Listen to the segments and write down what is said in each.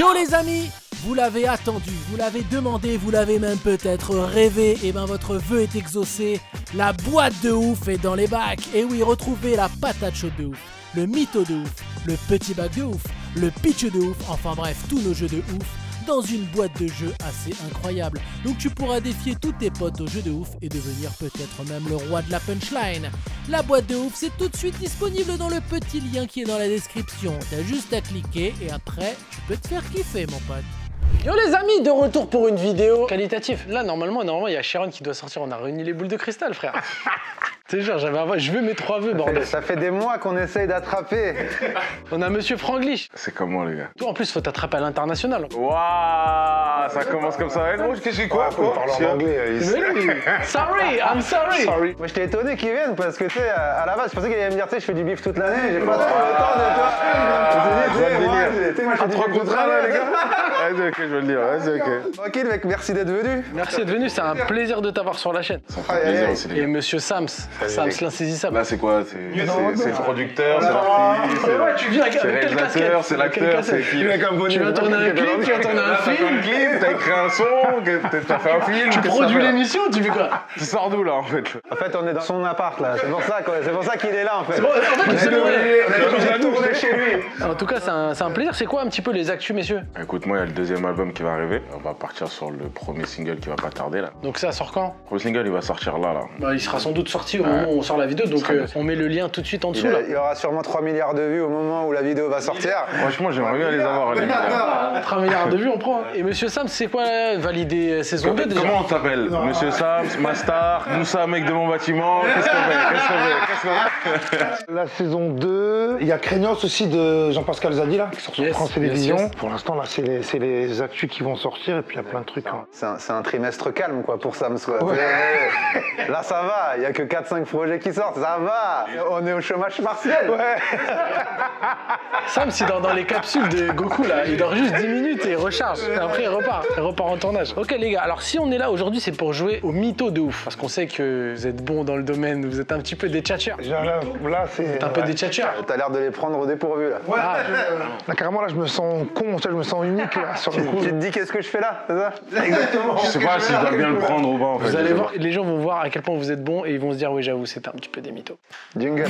Yo les amis, vous l'avez attendu, vous l'avez demandé, vous l'avez même peut-être rêvé, et ben votre vœu est exaucé, la boîte de ouf est dans les bacs. Et oui, retrouvez la patate chaude de ouf, le mytho de ouf, le petit bac de ouf, le pitch de ouf, enfin bref, tous nos jeux de ouf, dans une boîte de jeux assez incroyable. Donc tu pourras défier tous tes potes au jeu de ouf et devenir peut-être même le roi de la punchline. La boîte de ouf, c'est tout de suite disponible dans le petit lien qui est dans la description. T'as juste à cliquer et après, tu peux te faire kiffer mon pote. Yo les amis, de retour pour une vidéo qualitative. Là, normalement, il y a Sharon qui doit sortir. On a réuni les boules de cristal, frère. C'est genre, je veux mes 3 vœux, bordel. Ça fait des mois qu'on essaye d'attraper. On a Monsieur Franglish. C'est comment, les gars? Toi, en plus, faut t'attraper à l'international. Waouh, ça commence comme ça. Qu'est-ce que j'ai quoi? Faut parler en anglais. Sorry, I'm sorry. Moi, j'étais étonné qu'il vienne parce que, tu sais, à la base, je pensais qu'il allait me dire, tu sais, je fais du bif toute l'année, j'ai pas trop le temps de toi. Je me suis dit, moi, je fais du bif toute l'année, les gars. Vas-y, ok, je vais le dire. Vas-y, ok. Tranquille, mec, merci d'être venu. Merci d'être venu, c'est un plaisir de t'avoir sur la chaîne. Ça fait plaisir aussi, les Et gars. Monsieur Sams, Sams l'insaisissable. Là, c'est quoi? C'est le producteur, c'est l'artiste, Ouais, tu viens avec c'est le quelle casquette? réalisateur, c'est l'acteur, c'est qui? Tu vas tourner un clip, tu vas tourner un film. Un clip, t'as écrit un son, t'as fait un film. Tu produis l'émission, tu fais quoi? Tu sors d'où, là, en fait? En fait, on est dans son appart, là. C'est pour ça, quoi. C'est pour ça qu'il est là, en fait. En fait, c'est vrai. On est tourné chez lui. En tout cas, c'est un plaisir. C'est quoi un petit peu les actus, messieurs? Écoute, moi, il y a le deuxième album qui va arriver. On va partir sur le premier single qui va pas tarder, là. Donc ça sort quand? Le premier single, il va sortir là. Bah, il sera sans doute sorti au moment où on sort la vidéo, donc on met le lien tout de suite en dessous là. Il y aura sûrement 3 milliards de vues au moment où la vidéo va sortir. Franchement, j'aimerais bien les avoir, les gars. 3 milliards de vues, on prend. Et Monsieur Sam, c'est quoi valider saison 2 déjà? Comment on t'appelle? Monsieur Sams, Mastar, Moussa, mec de mon bâtiment. Qu'est-ce qu'on fait? La saison 2, il y a Craignos aussi de Jean-Pascal Zadi là, qui sort sur France Télévisions. yes. Pour l'instant, là, c'est les actus qui vont sortir et puis il y a plein de trucs. Hein. C'est un trimestre calme, quoi, pour Sam, quoi. Là, ça va. Il y a que 4-5 projets qui sortent. Ça va. On est au chômage partiel. Ouais. Sam, c'est dans les capsules de Goku là, il dort juste 10 minutes et il recharge. Et après, il repart en tournage. Ok, les gars, alors si on est là aujourd'hui, c'est pour jouer au mytho de ouf. Parce qu'on sait que vous êtes bons dans le domaine, vous êtes un petit peu des tchatcheurs. Là, c'est. Un peu des tchatcheurs. T'as l'air de les prendre au dépourvu, là. Ouais, là, carrément, là, je me sens con, tu sais, je me sens unique là, sur le coup. Tu te dis qu'est-ce que je fais là, c'est ça? Exactement. Je sais pas si je dois bien le prendre ou pas, en fait. Vous allez voir, les gens vont voir à quel point vous êtes bons et ils vont se dire oui, j'avoue, c'est un petit peu des mythos. Jingle.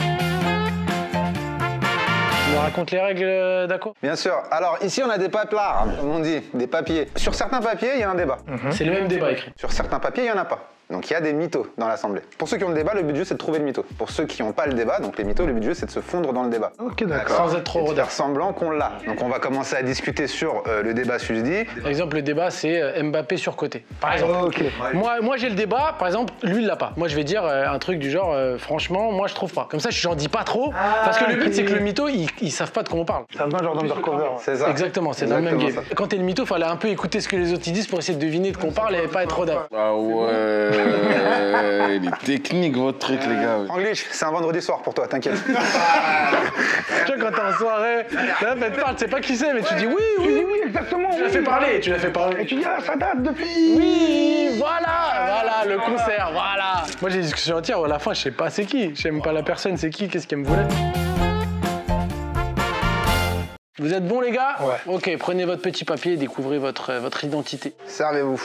Tu nous racontes les règles, Dako? Bien sûr. Alors, ici, on a des paplards, comme on dit, des papiers. Sur certains papiers, il y a un débat. C'est le même débat écrit. Sur certains papiers, il n'y en a pas. Donc il y a des mythos dans l'Assemblée. Pour ceux qui ont le débat, le but du jeu, c'est de trouver le mytho. Pour ceux qui n'ont pas le débat, donc les mythos, le but du jeu, c'est de se fondre dans le débat. Ok, d'accord. Sans être trop Et de rodeur. faire semblant qu'on l'a. Donc on va commencer à discuter sur le débat susdit. Par exemple, le débat, c'est Mbappé surcoté. Par exemple. Ok. Moi j'ai le débat, par exemple, lui, il l'a pas. Moi, je vais dire un truc du genre, franchement, moi, je trouve pas. Comme ça, j'en dis pas trop. Parce que le but, c'est que le mytho, ils savent pas de quoi on parle. C'est un peu genre d'undercover. C'est ça. Exactement, c'est dans le même game. Exactement ça. Quand t'es le mytho, fallait un peu écouter ce que les autres ils disent pour essayer de deviner de quoi on parle et pas être rodeur. Ah ouais. Il est technique, votre truc, les gars. English, c'est un vendredi soir pour toi, t'inquiète. Tu vois, quand t'es en soirée, là, elle te parle, tu sais pas qui c'est, mais tu dis oui, oui, oui. Exactement. Tu l'as fait parler, tu l'as fait parler. Et tu dis, ah, ça date depuis. Oui, voilà, le concert, voilà. Moi, j'ai des discussions entières, à la fin, je sais pas c'est qui. Je sais même pas la personne, c'est qui, qu'est-ce qu'elle me voulait. Vous êtes bons, les gars? Ouais. Ok, prenez votre petit papier et découvrez votre identité. Servez-vous.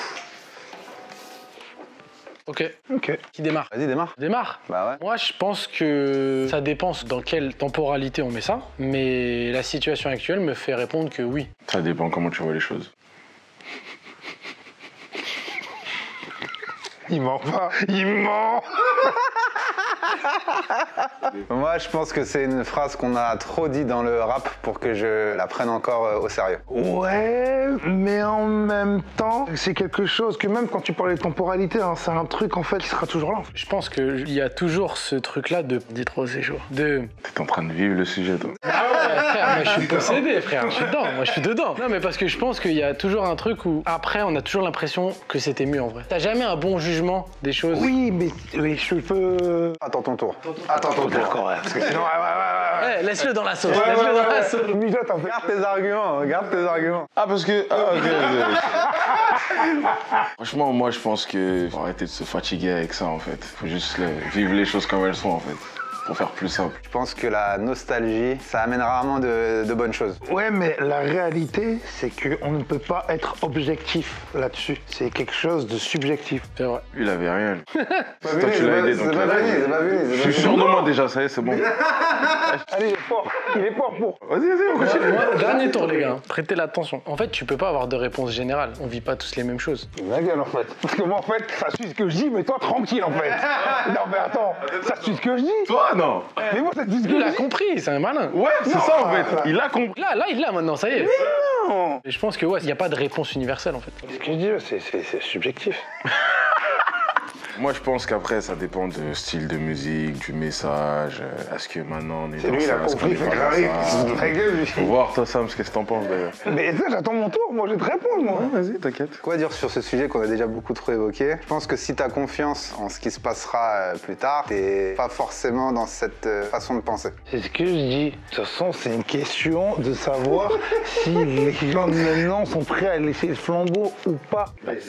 Ok. Ok. Qui démarre? Vas-y, démarre. Démarre. Bah ouais. Moi, je pense que ça dépend dans quelle temporalité on met ça, mais la situation actuelle me fait répondre que oui. Ça dépend comment tu vois les choses. Il ment pas. Il ment. Moi, je pense que c'est une phrase qu'on a trop dit dans le rap pour que je la prenne encore au sérieux. Ouais, mais en même temps, c'est quelque chose que même quand tu parles de temporalité, hein, c'est un truc en fait qui sera toujours là. Je pense qu'il y a toujours ce truc-là de « trop c'est chaud ». De T'es en train de vivre le sujet, toi. « Ah ouais, frère, moi je suis possédé, frère, je suis dedans, moi je suis dedans ». Non, mais parce que je pense qu'il y a toujours un truc où, après, on a toujours l'impression que c'était mieux en vrai. T'as jamais un bon jugement des choses? Oui, mais je peux... Attends ton tour. Attends ton tour. D'accord, ouais, parce que sinon... Eh, laisse-le dans la sauce, laisse-le dans la sauce. Mijote un peu. Garde tes arguments, garde tes arguments. Ah, parce que... Ah, ok. Franchement, moi, je pense que faut arrêter de se fatiguer avec ça, en fait. Faut juste vivre les choses comme elles sont, en fait. Pour faire plus simple. Je pense que la nostalgie, ça amène rarement de bonnes choses. Ouais, mais la réalité, c'est qu'on ne peut pas être objectif là-dessus. C'est quelque chose de subjectif. C'est vrai. Lui, il avait rien. Toi, tu l'as aidé, donc c'est pas fini, c'est pas fini. Je suis sûr de moi déjà, ça y est, c'est bon. Allez, il est fort. Il est fort pour. Vas-y, on continue. Moi, dernier tour, les gars. Prêtez l'attention. En fait, tu peux pas avoir de réponse générale. On vit pas tous les mêmes choses. Ma gueule, en fait. Parce que moi, en fait, ça suit ce que je dis, mais toi, tranquille, en fait. Non, mais attends, ça suit ce que je dis. Toi, non. Mais moi, ça suit ce que Il je a dis. compris, c'est un malin. Ouais, c'est ça en fait. Il a compris. Là, il l'a maintenant, ça y est. Non. Et je pense que ouais, il n'y a pas de réponse universelle en fait. Ce que je dis, c'est subjectif. Moi, je pense qu'après, ça dépend du style de musique, du message. Est-ce que maintenant on est C'est dans lui, il ça, a est-ce qu'on compris, est fait pas dans carré. ça Ma gueule, lui. Faut voir, toi, Sam, qu'est-ce que t'en penses d'ailleurs. Mais ça, j'attends mon tour. Moi, je vais te répondre, moi. Vas-y, t'inquiète. Quoi dire sur ce sujet qu'on a déjà beaucoup trop évoqué? Je pense que si t'as confiance en ce qui se passera plus tard, t'es pas forcément dans cette façon de penser. C'est ce que je dis. De toute façon, c'est une question de savoir si les gens de maintenant sont prêts à laisser le flambeau ou pas.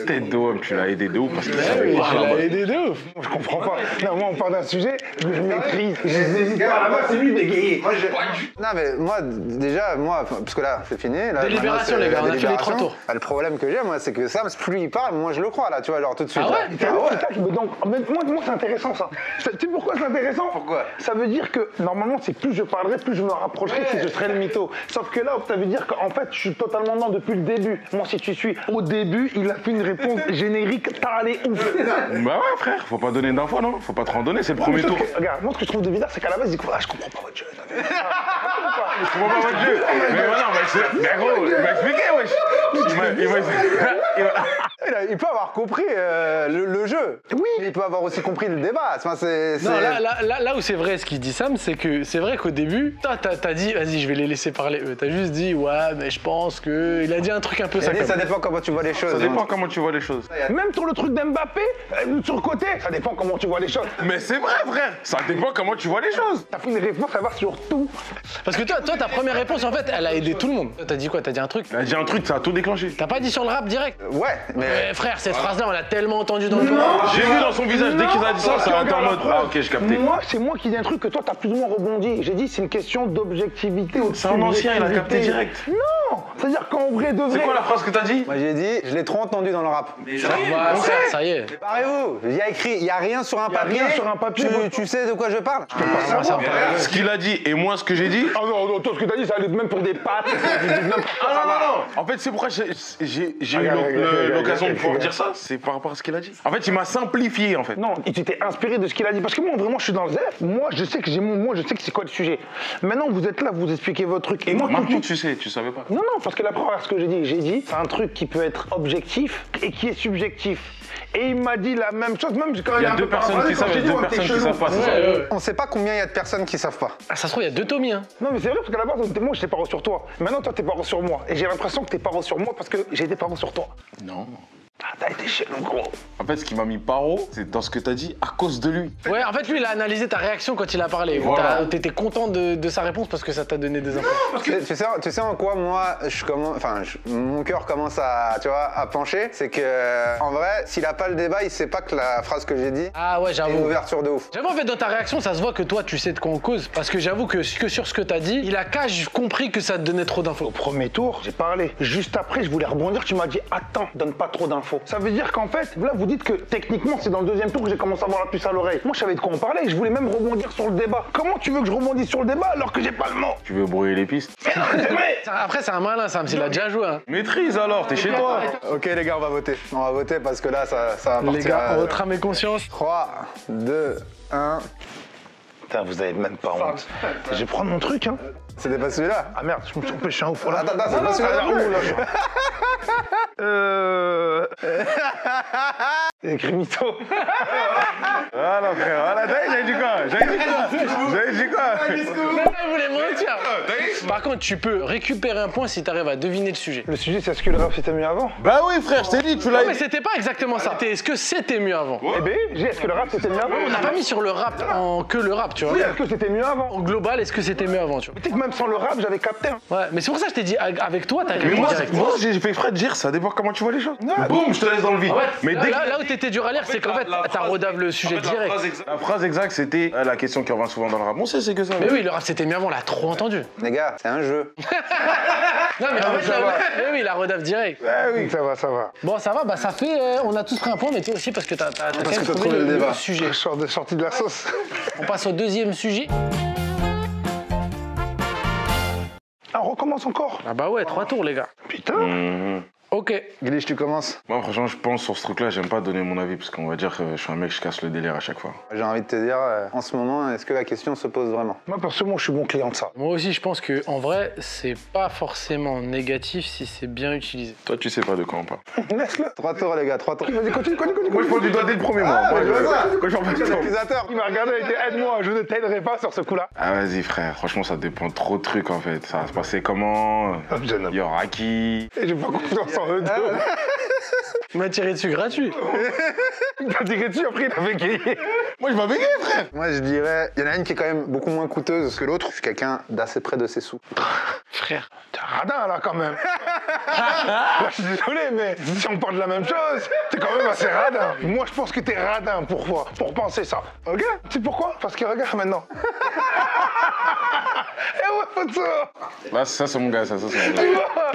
Tête d'homme, tu l'as aidé de ouf parce que aidé de ouf. Je comprends pas. Non, moi, on parle d'un sujet que je maîtrise. Je n'hésite pas. Là-bas, c'est lui d'égayé. Non mais moi déjà parce que là c'est fini. Là, Délibération, maintenant, c'est les gars, la on a fait les délibération. 3 tours. Ah, le problème que j'ai moi c'est que Sam plus il parle moins je le crois là tu vois genre tout de suite. Ah là. ouais Mais donc, moi c'est intéressant ça. Tu sais pourquoi c'est intéressant? Pourquoi? Ça veut dire que normalement, c'est plus je parlerai, plus je me rapprocherai, si je serai le mytho. Sauf que là, ça veut dire qu'en fait, je suis totalement non depuis le début. Moi, si tu suis au début, il a fait une réponse générique, t'as allé ouf. Bah ouais, frère, faut pas donner d'infos, non? Faut pas trop en donner, c'est le premier tour. Regarde, moi, ce que je trouve de bizarre, c'est qu'à la base, il dit ah, je comprends pas votre jeu. Je comprends pas votre jeu. Mais voilà, mais gros, il m'a expliqué, wesh. Il peut avoir compris le jeu. Oui. Mais il peut avoir aussi compris le débat. Enfin, Non, là où c'est vrai ce qu'il dit Sam, c'est que c'est vrai qu'au début, toi t'as dit vas-y je vais les laisser parler eux. T'as juste dit ouais mais je pense que. Il a dit un truc un peu ça. ça dépend comment tu vois les choses. Ça dépend comment tu vois les choses. Même sur le truc d'Mbappé, sur le côté, ça dépend comment tu vois les choses. Mais c'est vrai, frère. Ça dépend comment tu vois les choses. T'as fait une réponse, ça va sur tout. Parce que toi ta première réponse en fait elle a aidé tout le monde. T'as dit quoi? T'as dit un truc? Il a dit un truc, ça a tout déclenché. T'as pas dit sur le rap direct? Ouais, mais Frère, cette phrase-là, on l'a tellement entendue dans le corps. J'ai vu dans son visage, dès qu'il a dit ça, ça a été en mode ah ok, je captais. Moi, c'est moi qui dis un truc que toi, t'as plus ou moins rebondi. J'ai dit, c'est une question d'objectivité ou de C'est un ancien, il a capté subjectivité. direct. Non, c'est-à-dire qu'en vrai de vrai. C'est quoi la phrase que t'as dit? moi j'ai dit, je l'ai trop entendu dans le rap. Ouais, ça y est. Préparez-vous, il y a écrit, il y a rien sur un papier. rien sur un papier, moi. Tu sais de quoi je parle? Moi, ça me paraît- Ce qu'il a dit et moi ce que j'ai dit. Ah non, toi, ce que t'as dit, ça allait même pour des pâtes. Ah non. En fait, c'est pourquoi j'ai eu l'occasion de pouvoir dire ça. C'est par rapport à ce qu'il a dit. En fait, il m'a simplifié en fait. Non, tu t'es inspiré de ce qu'il a dit. Parce que moi, vraiment, je suis dans le zef. Moi, je sais que je sais que c'est quoi le sujet. Maintenant, vous êtes là, vous expliquez votre truc. Et moi, tout de Maintenant, suite. tu sais, tu savais pas. Non, parce que la première, ce que j'ai dit, c'est un truc qui peut être objectif et qui est subjectif. Et il m'a dit la même chose, même quand Il y a deux personnes qui savent et deux personnes qui savent pas. C'est ça. On sait pas combien il y a de personnes qui savent pas. Ah, ça se trouve, il y a 2 Tommy. Hein. Non, mais c'est vrai, parce qu'à la base, moi, j'étais paro sur toi. Maintenant, toi, t'es paro sur moi. Et j'ai l'impression que t'es paro sur moi parce que j'ai été paro sur toi. Non. Ah, t'as été chez nous, gros. En fait, ce qui m'a mis paro, c'est dans ce que t'as dit à cause de lui. Ouais, en fait, lui, il a analysé ta réaction quand il a parlé. Voilà. T'étais content de sa réponse parce que ça t'a donné des infos. Tu sais en quoi moi mon cœur commence à pencher, c'est que en vrai s'il a pas le débat il sait pas que la phrase que j'ai dit Ah ouais, est une j'avoue. ouverture de ouf. J'avoue, en fait, dans ta réaction, ça se voit que toi, tu sais de quoi on cause. Parce que j'avoue que sur ce que t'as dit, il a compris que ça te donnait trop d'infos. Au premier tour, j'ai parlé. Juste après, je voulais rebondir, tu m'as dit attends, donne pas trop d'infos. Ça veut dire qu'en fait, là, vous dites que techniquement, c'est dans le deuxième tour que j'ai commencé à avoir la puce à l'oreille. Moi, je savais de quoi on parlait et je voulais même rebondir sur le débat. Comment tu veux que je rebondisse sur le débat alors que j'ai pas le mot? Tu veux brouiller les pistes? C'est vrai. Après, c'est un malin, Sam, s'il a déjà joué. Hein. Maîtrise alors, t'es chez toi. Ok les gars on va voter. On va voter parce que là ça va partir. Les gars, votre âme et conscience. 3, 2, 1. Putain, vous avez même pas honte. Je vais prendre mon truc, hein. C'était pas celui-là. Ah merde, je me suis trompé, je suis un ouf. Attends, c'est pas celui-là. Ah, ouh, là. C'est écrit mytho. Voilà, frère, voilà, j'avais dit quoi? Il voulait mentir. Par contre, tu peux récupérer un point si t'arrives à deviner le sujet. Le sujet, c'est est-ce que le rap c'était mieux avant? Bah oui, frère, je t'ai dit, tu l'as Non, mais c'était pas exactement ça. Est-ce que c'était mieux avant? Eh ben, est-ce que le rap c'était mieux avant? On n'a pas mis sur le rap en que le rap, tu vois. Oui, est-ce que c'était mieux avant? En global, est-ce que c'était mieux avant, tu vois? Tu sais que même sans le rap, j'avais capté. Hein. Ouais, mais c'est pour ça que je t'ai dit, avec toi, t'as Mais répondu moi, direct. j'ai fait exprès de dire, ça dépend comment tu vois les choses. Non, Bon, boum, je te laisse dans le vide. Mais là où t'étais dur à lire, c'est qu'en fait, t'as redave le sujet direct. La phrase exacte, c'était la question qui revient souvent dans le rap. Bon, c'est que ça. Mais oui, le rap c'était mieux avant, on l'a trop entendu. Les gars, c'est un jeu. Non, mais en fait, oui, la redave direct. Oui, ça va. Bon, ça va, bah ça fait. On a tous pris un point, mais toi aussi, parce que t'as quand même trouvé le sujet. Je sors de sortie de la sauce. On passe au deuxième sujet. Ah, on recommence encore. Ah bah ouais, 3 tours, les gars. Putain. Ok. Glitch, tu commences. Moi, franchement, je pense sur ce truc-là, j'aime pas donner mon avis parce qu'on va dire que je suis un mec, je casse le délire à chaque fois. J'ai envie de te dire, en ce moment, est-ce que la question se pose vraiment? Moi, personnellement, je suis bon client de ça. Moi aussi, je pense que en vrai, c'est pas forcément négatif si c'est bien utilisé. Toi, tu sais pas de quoi on parle. Laisse-le. 3 tours, les gars, 3 tours. Vas-y, continue. Moi, je prends du doigt dès le premier mois. Ah, Moi, mais je vois ça. quand je Je suis l'accusateur. Il m'a regardé, il a dit aide-moi, je ne t'aiderai pas sur ce coup-là. Ah, vas-y, frère. Franchement, ça dépend trop de trucs en fait. Ça va se passer comment? Il y aura qui? Et j'ai pas confiance en eux deux. Il m'a tiré dessus gratuit. Il t'a tiré dessus, après il a bégayé. Moi, je m'en bégayé, frère. Moi, je dirais, il y en a une qui est quand même beaucoup moins coûteuse que l'autre. Je suis quelqu'un d'assez près de ses sous. Frère. T'es radin là quand même. Là, je suis désolé, mais si on parle de la même chose, t'es quand même assez radin. Moi, je pense que t'es radin pour penser ça. Ok? Tu sais pourquoi? Parce que regarde maintenant. Eh ouais, photo. Là, ça, c'est mon gars, ça, c'est mon gars. Tu vois?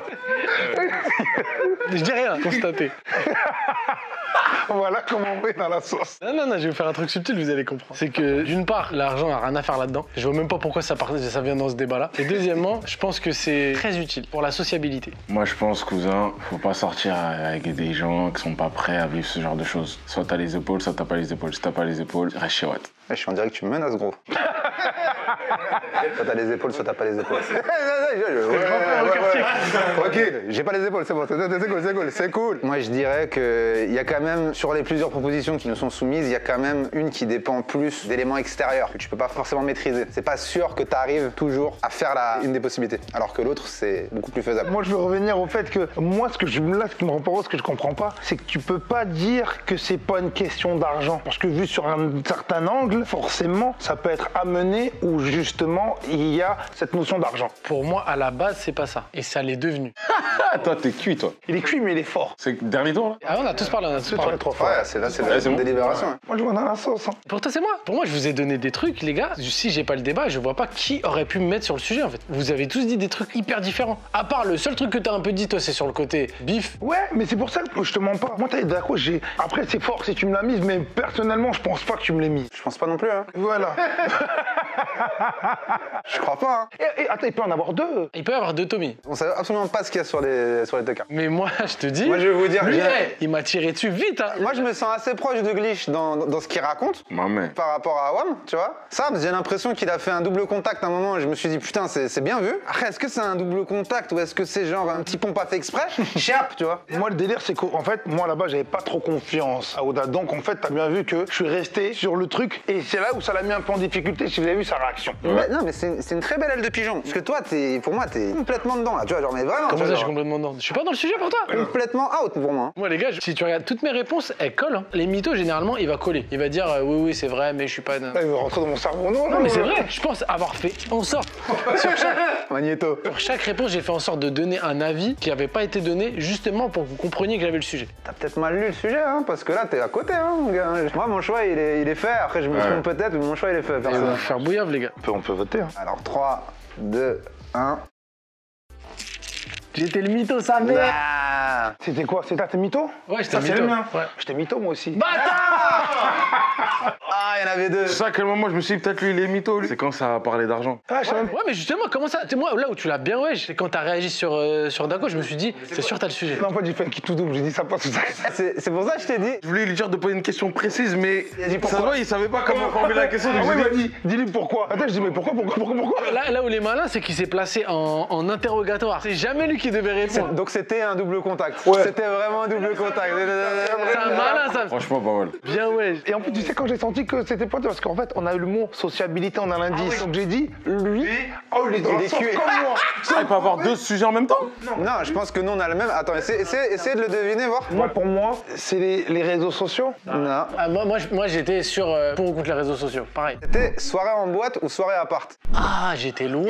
Je dis rien, constaté. Voilà comment on est dans la sauce. Non, je vais vous faire un truc subtil, vous allez comprendre. C'est que d'une part, l'argent n'a rien à faire là-dedans. Je vois même pas pourquoi ça vient dans ce débat-là. Et deuxièmement, je pense que c'est très utile pour la sociabilité. Moi, je pense, cousin, faut pas sortir avec des gens qui sont pas prêts à vivre ce genre de choses. Soit t'as les épaules, soit t'as pas les épaules. Si t'as pas les épaules, reste chez Watt. Je suis en direct, tu me menaces, gros. Soit t'as les épaules, soit t'as pas les épaules. Ok, j'ai pas les épaules, c'est bon, c'est cool. Moi, je dirais qu'il y a quand même, sur les plusieurs propositions qui nous sont soumises, il y a quand même une qui dépend plus d'éléments extérieurs que tu peux pas forcément maîtriser. C'est pas sûr que t'arrives toujours à faire une des possibilités, alors que l'autre, c'est beaucoup plus faisable. Moi, je veux revenir au fait que moi, ce qui me rend pas, ce que je comprends pas, c'est que tu peux pas dire que c'est pas une question d'argent. Parce que vu sur un certain angle, forcément, ça peut être amené où justement, il y a cette notion d'argent. Pour moi, à la base, c'est pas ça. Et ça l'est devenu. Toi, t'es cuit, toi. Il est cuit, mais il est fort. C'est le dernier tour, là? Ah, on a tous parlé, Trop fort. Ouais, c'est là, c'est la délibération. Hein. Moi, je vois dans la sauce. Hein. Pour toi, c'est moi. Pour moi, je vous ai donné des trucs, les gars. Si j'ai pas le débat, je vois pas qui aurait pu me mettre sur le sujet, en fait. Vous avez tous dit des trucs hyper différents. À part le seul truc que t'as un peu dit, toi, c'est sur le côté bif. Ouais, mais c'est pour ça que je te mens pas. Moi, t'as d'accord, Après, c'est fort si tu me l'as mise, mais personnellement, je pense pas que tu me l'aies mise. Je pense pas non plus, hein. Voilà. Je crois pas, hein. Et attends, il peut en avoir deux. Il peut y avoir deux Tommy. On sait absolument pas ce qu'il y a sur les tecards. Mais moi, je te dis. Moi, je vais vous dire. Lui, il m'a tiré dessus vite, hein. Moi, je me sens assez proche de Glitch dans ce qu'il raconte. Maman. Par rapport à Awam, tu vois. Sam, j'ai l'impression qu'il a fait un double contact à un moment. Je me suis dit, putain, c'est bien vu. Après, est-ce que c'est un double contact ou est-ce que c'est genre un petit pont pas fait exprès? Chiap, tu vois. Moi, le délire, c'est qu'en fait, moi, là-bas, j'avais pas trop confiance à Oda. Donc, en fait, t'as bien vu que je suis resté sur le truc et c'est là où ça l'a mis un peu en difficulté, si vous avez vu sa réaction. Ouais. Non, mais c'est une très belle aile de pigeon. Parce que toi, pour moi, t'es complètement dedans, là. Tu vois, genre, mais vraiment. Comment ça, je suis complètement dedans? Je suis pas dans le sujet pour toi? Complètement out pour moi. Moi, les gars, si tu regardes toutes mes réponses, elles collent. Hein. Les mythos, généralement, il va coller. Il va dire oui, c'est vrai, mais je suis pas. Là, il veut rentrer dans mon cerveau. Non, mais c'est vrai. Je pense avoir fait en sorte. Magnéto. Pour chaque réponse, j'ai fait en sorte de donner un avis qui n'avait pas été donné, justement pour que vous compreniez que j'avais le sujet. T'as peut-être mal lu le sujet, hein, parce que là, t'es à côté, hein, mon gars. Moi, mon choix, il est fait. Après, je me trompe peut-être, mais mon choix, il est fait. Et on va faire bouillave, les gars. On peut voter. Hein. Alors, 3, 2, 1. J'étais le mytho, sa mère. Ah. C'était quoi? C'était mytho? Ouais, j'étais Ça, c'est mytho. le mien. Ouais. J'étais mytho, moi aussi. Ah, il y en avait deux. C'est ça, à quel moment je me suis dit, peut-être lui, il est mytho, lui. C'est quand ça a parlé d'argent. Ah, je sais même pas. Ouais, mais justement, comment ça? C'est moi, là où tu l'as bien, ouais, c'est quand t'as réagi sur Dago, je me suis dit, c'est sûr, t'as le sujet. Non, en fait, j'ai fait un qui tout double. J'ai dit ça passe tout ça. C'est pour ça que je t'ai dit. Je voulais lui dire de poser une question précise, mais Il a dit pourquoi. ça va, il savait pas comment formuler la question. Donc Ah, j'ai ouais, dit, il m'a dit, dis-lui pourquoi. Attends, je dis, mais pourquoi Là où il est malin, c'est qu'il s'est placé en interrogatoire. C'est jamais lui qui devait répondre. Donc, c'était un double contact. Ouais. C'était vraiment un double contact. C'est un malin, ça. franchement, pas mal. Bien, ouais. Et en plus, tu sais, quand j'ai senti que c'était pas parce qu'en fait, on a eu le mot sociabilité, on a l'indice. Donc j'ai dit, lui, oh, il est dans la sauce cuit. comme moi. Ah, il peut avoir deux sujets en même temps? Non, je pense que nous, on a le même. Attends, essayez de le deviner, voir. Moi, pour moi, c'est les réseaux sociaux. Non. Ah, moi j'étais sur pour ou contre les réseaux sociaux, pareil. C'était soirée en boîte ou soirée à appart. Ah, j'étais loin.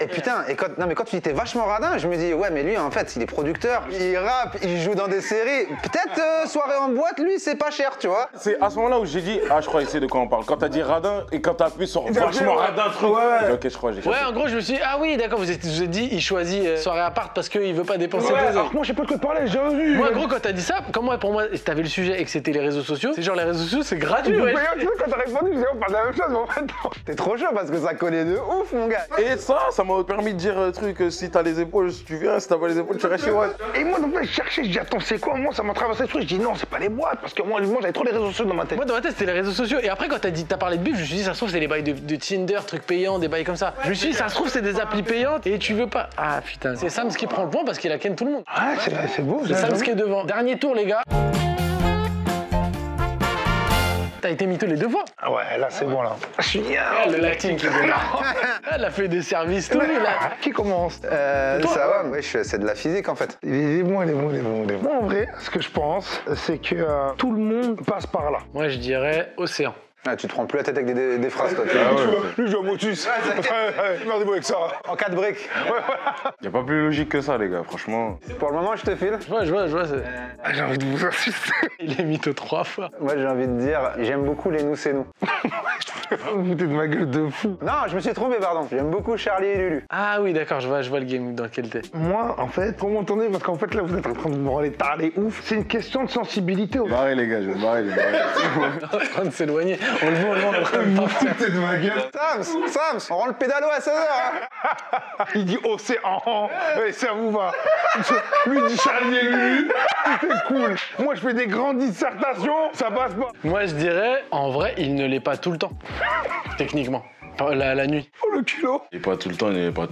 Et putain, quand tu dis t'es vachement radin, je me dis, ouais, mais lui, en fait, il est producteur, il rappe, il joue dans des séries. Peut-être soirée en boîte, lui, c'est pas cher, tu vois. C'est à ce moment-là où j'ai dit, ah, je crois essayer de quoi on parle. Quand t'as dit radin et quand t'as appuyé sur vachement radin truc. Ouais. Ok, je crois, j'ai Ouais, en gros, je me suis dit, ah oui, d'accord, vous êtes dit, il choisit soirée appart parce qu'il veut pas dépenser des alors, heures. moi, je sais pas de quoi te parler, j'ai vu. Moi, en gros, quand t'as dit ça, comme moi, pour moi, t'avais le sujet et que c'était les réseaux sociaux, c'est genre les réseaux sociaux, c'est gratuit, ouais. Tu sais, quand t'as répondu, je disais, on parle de la même chose, mais en fait, non. T'es trop chaud parce que ça collait de ouf, mon gars. Et ça m'a permis de dire un truc, si t'as les épaules, tu viens, si t'as pas les épaules, tu restes chez moi. Et moi, donc là, je cherchais, je dis, attends, c'est quoi? Moi, ça m'a traversé le truc. Je dis, non, c'est pas les boîtes, parce que moi j'avais trop les réseaux sociaux dans ma tête. Moi, dans ma tête, c'était les réseaux sociaux. Et après, quand t'as parlé de bif, je me suis dit, ça se trouve, c'est les bails de Tinder, trucs payants, des bails comme ça. Je me suis dit, ça se trouve, c'est des applis payantes et tu veux pas. Ah putain, c'est Sams qui prend le point parce qu'il a ken tout le monde. Ah, c'est beau, C'est Sams qui est devant. Dernier tour, les gars. T'as été mytho les deux fois. Ah ouais, là, c'est bon, là. Je suis Ah, le acting qui est Elle a fait des services, tout lui, là. Qui commence? Toi, Ça va, ouais, c'est de la physique, en fait. Il est bon. Moi, en vrai, ce que je pense, c'est que tout le monde passe par là. Moi, je dirais océan. Ah, tu te prends plus la tête avec des phrases, toi. Lui, je joue à Motus. Merdez-moi avec ça. En 4 briques. Y a pas plus logique que ça, les gars, franchement. Pour le moment, je te file. Je vois. J'ai envie de vous insister. Il est mytho 3 fois. Moi, j'ai envie de dire, j'aime beaucoup les nous, c'est nous. Vous foutez de ma gueule de fou. Non, je me suis trompé, pardon. J'aime beaucoup Charlie et Lulu. Ah oui, d'accord, je vois le game dans lequel t'es. Moi, en fait, comment entendez? Parce qu'en fait, là, vous êtes en train de me branler tarler ouf. C'est une question de sensibilité. Barrez, les gars, je vais me barrer. On est en train de s'éloigner. On le voit, on est en train de partir. Foutez de ma gueule. Sams, on rend le pédalo à 16h. Hein. Il dit océan. Ouais, ça vous va. Lui il dit Charlie et Lulu. C'est cool. Moi, je fais des grandes dissertations. Ça passe pas. Moi, je dirais, en vrai, il ne l'est pas tout le temps. Techniquement. La nuit. Oh, le culot. Il est pas tout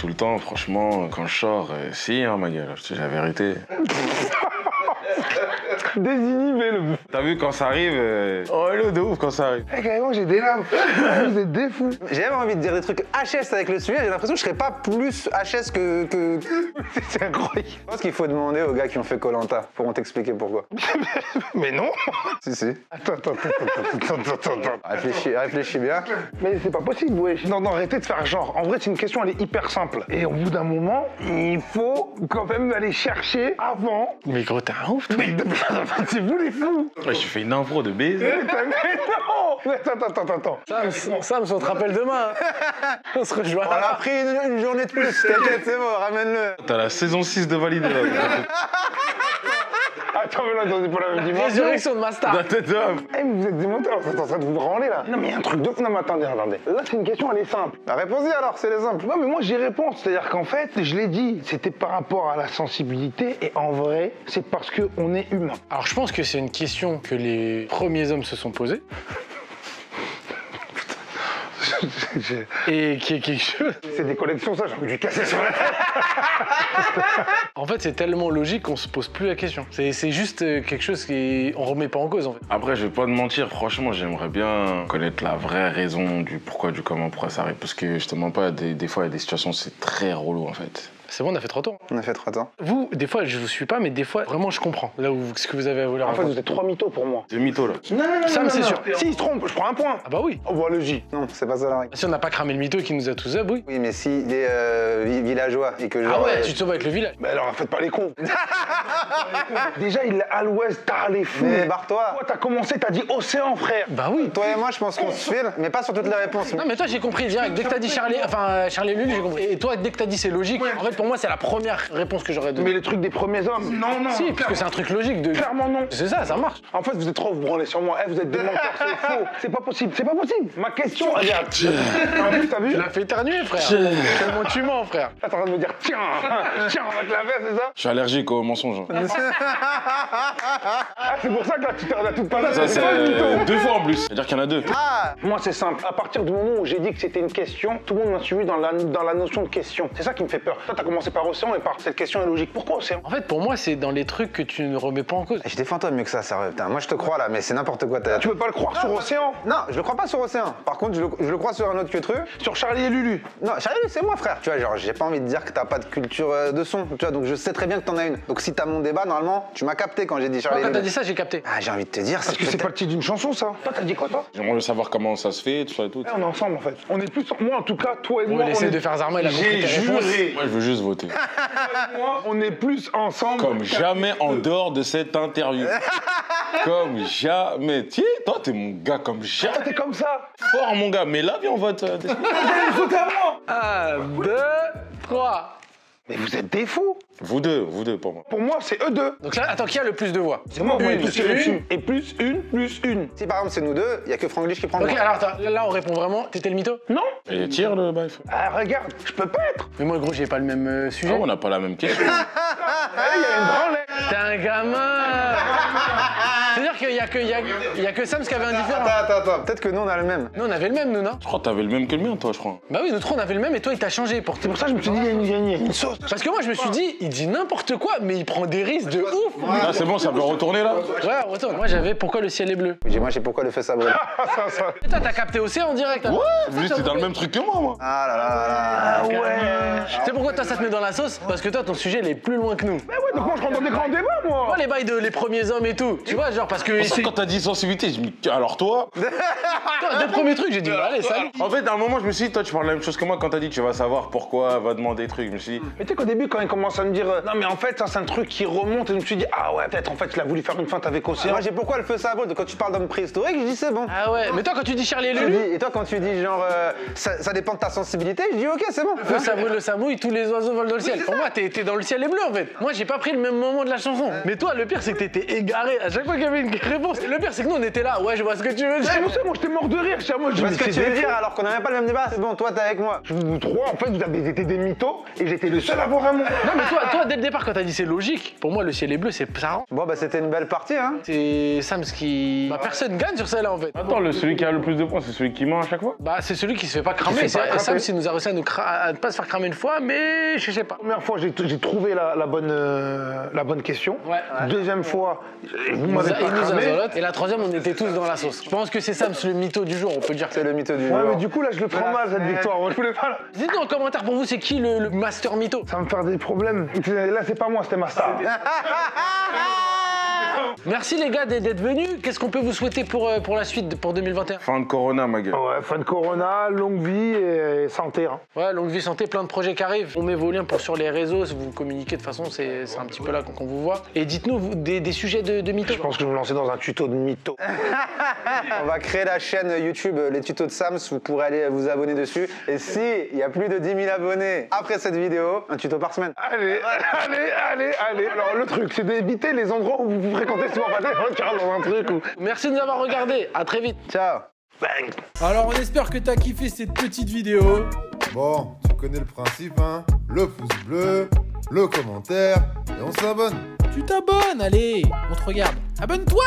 le temps, franchement, quand je sors, si, hein, ma gueule, je te dis la vérité. Désinhibé, le bout. T'as vu quand ça arrive, oh, hello, de ouf quand ça arrive. Eh, carrément, j'ai des larmes. Vous êtes des fous. J'ai même envie de dire des trucs HS avec le sujet. J'ai l'impression que je serais pas plus HS que... C'est incroyable. Je pense qu'il faut demander aux gars qui ont fait Koh-Lanta. Pourront t'expliquer pourquoi. Mais non. Si. Attends. Réfléchis bien. Mais c'est pas possible, wesh. Non, arrêtez de faire genre. En vrai, c'est une question, elle est hyper simple. Et au bout d'un moment, il faut quand même aller chercher avant. Mais gros, t'es un ouf, toi. Mais c'est vous les fous. Ouais, j'ai fait une impro de baiser. Mais non. Mais attends. Sam, on te rappelle demain. Hein. On se rejoint. On a pris une journée de plus. T'inquiète, c'est bon, ramène-le. T'as la saison 6 de validé là. Attends, mais là, on est pas la même dimension. Résurrection de ma star. La tête d'homme. Eh, mais vous êtes des menteurs, vous êtes en train de vous branler là. Non, mais il y a un truc de fou. Non, mais attendez. Là, c'est une question, elle est simple. Bah, réponds-y alors, c'est les simples. Non, mais moi, j'y réponds. C'est-à-dire qu'en fait, je l'ai dit, c'était par rapport à la sensibilité. Et en vrai, c'est parce qu'on est humain. Alors, je pense que c'est une question que les premiers hommes se sont posées. Et qui est quelque chose. C'est des collections, ça, j'ai envie de lui casser sur la tête. En fait, c'est tellement logique qu'on se pose plus la question. C'est juste quelque chose qu'on remet pas en cause, en fait. Après, je vais pas te mentir, franchement, j'aimerais bien connaître la vraie raison du pourquoi, du comment, pourquoi ça arrive. Parce que je te mens pas, des fois, il y a des situations, c'est très relou en fait. C'est bon, on a fait 3 tours. On a fait 3 temps. Vous, des fois, je vous suis pas, mais des fois, vraiment, je comprends. Là où ce que vous avez à vouloir. En fait, vous êtes 3 mythos pour moi. C'est mytho là. Non. Sam, c'est sûr. Si, il se trompe, je prends un point. Ah bah oui. Oh, voilà le J. Non, c'est pas ça la règle. Si on n'a pas cramé le mytho qui nous a tous up, oui. Oui, mais s'il est villageois et que genre... Ah ouais, tu te sauves avec le village. Mais alors, faites pas les cons. Déjà, il est à l'ouest, t'as les fous. Mais barre-toi. Toi, t'as commencé, t'as dit océan, frère. Bah oui. Toi et moi, je pense qu'on se file, mais pas sur toutes les réponses. Non mais toi j'ai compris direct, dès que t'as dit Charlie et Lulu, j'ai compris. Et toi dès que t'as dit c'est logique, en fait pour moi c'est la première réponse que j'aurais donnée. Mais le truc des premiers hommes. Non. Si, parce que c'est un truc logique de... Clairement non. C'est ça marche. En fait, vous êtes trop vous branlez sur moi. Eh, vous êtes des menteurs, c'est faux. C'est pas possible. Ma question, regarde. En plus, t'as vu? Tu l'as fait éternuer frère. Tellement tu mens frère. Là, t'es en train de me dire, tiens, avec la veste, c'est ça? Je suis allergique aux mensonges. Ah, c'est pour ça que là, tu t'es à toute pas là. Ça, c'est pas le mytho. c'est 2 fois en plus. C'est-à-dire qu'il y en a 2. Ah, Moi, c'est simple. À partir du moment où j'ai dit que c'était une question, tout le monde m'a suivi dans la notion de question. C'est ça qui me fait peur. Toi, t'as commencé par océan et par cette question est logique. Pourquoi océan? En fait pour moi c'est dans les trucs que tu ne remets pas en cause. je défends toi mieux que ça, sérieux. Putain, moi je te crois là, mais c'est n'importe quoi. Tu peux pas le croire sur océan? Non, je le crois pas sur Océan. Par contre, je le crois sur un autre que truc. Sur Charlie et Lulu? Non, Charlie, c'est moi, frère. Tu vois, genre, j'ai pas envie de dire que t'as pas de culture de son. Tu vois, donc je sais très bien que t'en as une. Donc si t'as mon débat, normalement, tu m'as capté quand j'ai dit Charlie. Quand et t'as Lulu. dit ça j'ai capté. Ah, j'ai envie de te dire, Parce que c'est pas le titre d'une chanson, ça. Toi, t'as dit quoi, toi? J'aimerais savoir comment ça se fait, tout ça et tout. Eh, on est ensemble, en fait. On est plus. Moi, en tout cas, toi et moi. Il essaie de faire Zarma, il a compris J'ai tes réponses. juré. Moi, je veux juste voter. Moi, on est plus ensemble. Comme jamais en dehors de cette interview. Comme jamais. Tiens, toi, t'es mon gars comme jamais. T'es comme ça. Fort, mon gars. Mais là, viens, on vote. Vous allez voter à moi. 1, 2, 3. Mais vous êtes des fous. Vous deux pour moi. Pour moi, c'est eux deux. Donc là, attends, qui a le plus de voix? C'est moi, moi, Une, plus une. Et plus une. Si par exemple c'est nous deux, il y a que Franglish qui prend le Ok, point. alors attends, là on répond vraiment. T'étais le mytho? Non. Et tire le bail. Ah, regarde, je peux pas être. Mais moi, gros, j'ai pas le même sujet. Ah, on n'a pas la même question. Ah, il y a une branlette. T'es un gamin. C'est-à-dire qu'il y a que Sams qui avait un différent. Attends, peut-être que nous on a le même. Nous, on avait le même, nous, non? Je crois que t'avais le même que le mien, toi, je crois. Bah oui, nous trois, on avait le même et toi, il t'a changé pour C'est pour ça que je me suis dit, il y a une sauce. Parce que moi, je me suis dit, il dit n'importe quoi, mais il prend des risques de ouf. Ah, c'est bon, ça peut retourner là? Ouais, retourne. Moi, j'avais pourquoi le ciel est bleu. Moi j'ai pourquoi le feu ça brûle. Et toi, t'as capté Océan en direct. Hein. Ouais, juste, t'es dans le même truc que moi. Ah là là là là. Ouais. C'est pourquoi toi, ça te met dans la sauce? Parce que toi, ton sujet, il est plus loin que nous. Mais ouais, donc moi, je rentre dans des grands débats, moi. Moi, les bails de les premiers hommes et tout. Tu vois, genre, parce que. Pour ça, quand t'as dit sensibilité, je me dis, alors toi? Toi, deux premiers trucs, j'ai dit, bah, allez, salut. En fait, à un moment, je me suis dit, toi, tu parles la même chose que moi quand t'as dit, tu vas savoir pourquoi, va demander des trucs. Je me suis dit, Mais tu sais qu'au début, quand il commence à me dire non, mais en fait, ça, c'est un truc qui remonte, et je me suis dit, ah ouais, peut-être en fait, il a voulu faire une feinte avec Océan. Moi j'ai pourquoi le feu ça brûle. Quand tu parles d'homme préhistorique, je dis c'est bon. Ah ouais, mais toi, quand tu dis Charlie et Tu Lulu, dis- Et toi quand tu dis genre ça dépend de ta sensibilité, je dis ok c'est bon. le samouille, tous les oiseaux volent dans le ciel. Pour moi, t'es dans le ciel est bleu en fait. Moi, j'ai pas pris le même moment de la chanson. Mais toi, le pire, c'est que t'étais égaré. À chaque fois qu'il y avait une réponse, le pire, c'est que nous, on était là. Ouais, je vois ce que tu veux dire. C'est pour ça, moi, j'étais mort de rire. Moi, je Parce que tu veux dire alors qu'on n'a même pas le même débat. C'est bon, toi t'es avec moi. Vous trois, en fait, vous avez été des mythos, et j'étais le seul à avoir un mot. Non, mais toi, dès le départ, quand t'as dit c'est logique, pour moi, le ciel est bleu, c'est ça. Bon bah c'était une belle partie hein. C'est Sams qui. Bah, personne gagne sur celle-là en fait. attends, celui qui a le plus de points, c'est celui qui ment à chaque fois? Bah, c'est celui qui se fait pas cramer. Sams, il nous a réussi à ne pas se faire cramer une fois, mais je sais pas. Première fois, j'ai trouvé la bonne question. Ouais. Deuxième fois, vous m'avez pas Il nous a cramé. zolote. Et la troisième, on était tous dans la sauce. Je pense que c'est Sams le mytho du jour, on peut dire que C'est le mytho du Ouais, jour. mais du coup, là, je le prends mal, cette victoire. Moi, je voulais pas. Dites-nous en commentaire pour vous, c'est qui le master mytho? Ça va me faire des problèmes. Là, c'est pas moi, c'était ma star. Merci les gars d'être venus. Qu'est-ce qu'on peut vous souhaiter pour la suite, pour 2021? Fin de Corona, ma gueule. Ouais, fin de Corona, longue vie et santé. Hein. Ouais, longue vie, santé, plein de projets qui arrivent. On met vos liens sur les réseaux, si vous communiquez de toute façon, c'est un petit peu là qu'on vous voit. Et dites-nous des sujets de mytho. Je pense que je vais me lancer dans un tuto de mytho. On va créer la chaîne YouTube Les Tutos de Sams, vous pourrez aller vous abonner dessus. Et si il y a plus de 10 000 abonnés après cette vidéo, un tuto par semaine. Allez. Alors, le truc, c'est d'éviter les endroits où vous fréquentez souvent. Pas dans un truc où... Merci de nous avoir regardés. À très vite. Ciao. Bang. Alors on espère que t'as kiffé cette petite vidéo. Bon, tu connais le principe, hein? Le pouce bleu, le commentaire, et on s'abonne. Tu t'abonnes, allez, on te regarde. Abonne-toi!